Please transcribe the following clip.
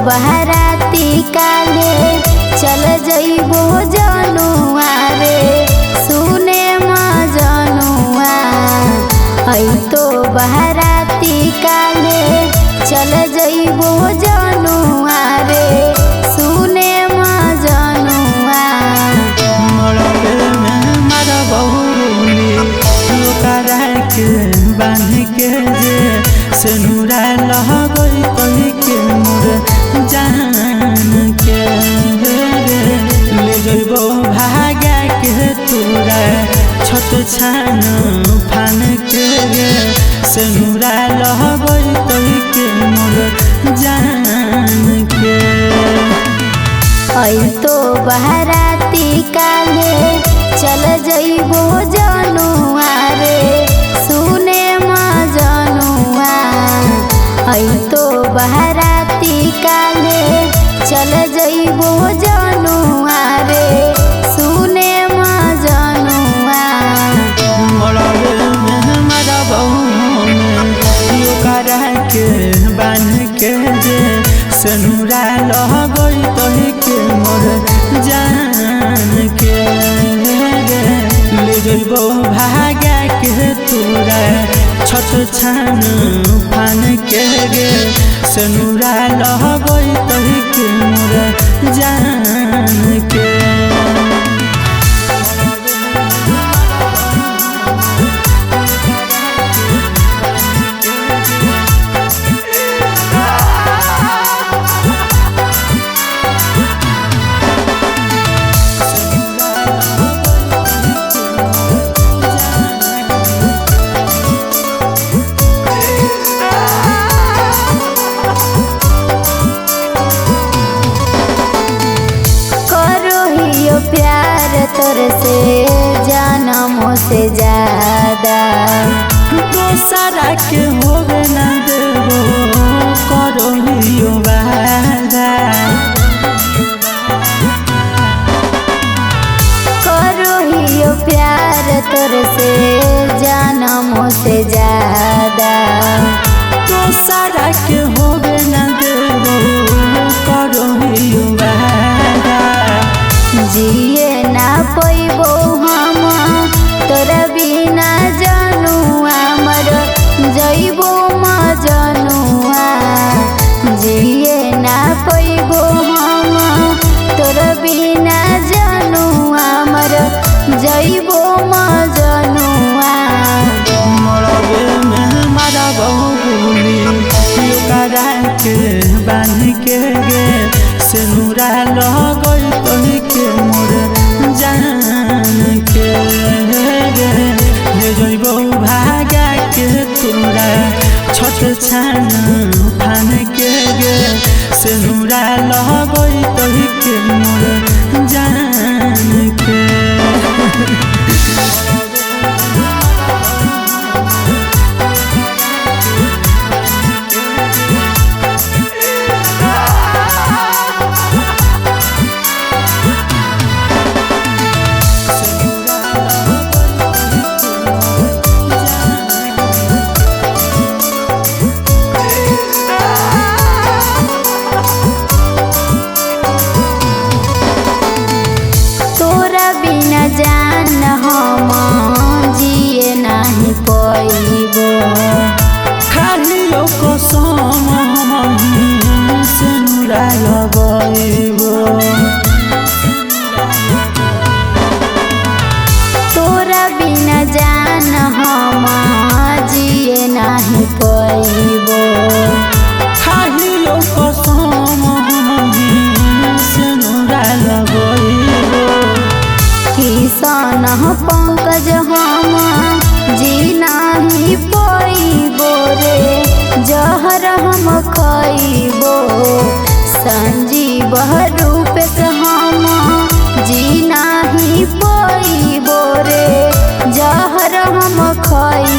बहराती काले चल जइबो जनुआ रे सुने मजनुआ तो बहराती काले चल जइबो जनुआ रे सुने मजनुआ मारा बहुली लोकारा के बांध के सेनुरा लह गई कही के मोर जान के ले जइबो भागा के तोरा छत छान फान के सेनुरा लह गई कही के मोर जान के तो बहराती काले चल जइबो जनुआ रे सुने मजनुआ तो बहराती काले चल जइबो जनुआ रे सुने मजनुआ मारा बहु लोकारा के बांध के सेनुरा लह गई कही के मोर जान के ले जइबो भागा के तोरा छत छान फान के सेनुरा लह गई कही के मोर जान के प्यार तोर से जानमों से ज्यादा दोसरा के होवे न देबो करो हियो वादा करो हियो प्यार तोर से जानमों से ज्यादा दोसरा के होवे न देबो करो हियो वादा जिए ना पैबो हम तोरा बिना जनुआ मर जइबो मजनुआ जिए ना पैबो हम तोरा बिना जनुआ मर जइबो मजनुआ मारा बहुली लोकारा के बांध के सेनुरा लह गई कही के मोर जान के ले जइबो भागा के तोरा छत छान फान के सेनुरा लह गई कही के मोर जान के जान हम जिए नहीं पैबो खालियो कसम हम सेनुरा लगइबो तोरा बिना जान हम जिए नहीं पैबो खालियो कसम हम सेनुरा लगइबो किसान पंकज हम जी नहीं पैबो रे जहर हम खइबो संजीव रूप से हम जी नहीं पैबो रे जहर हम खइबो।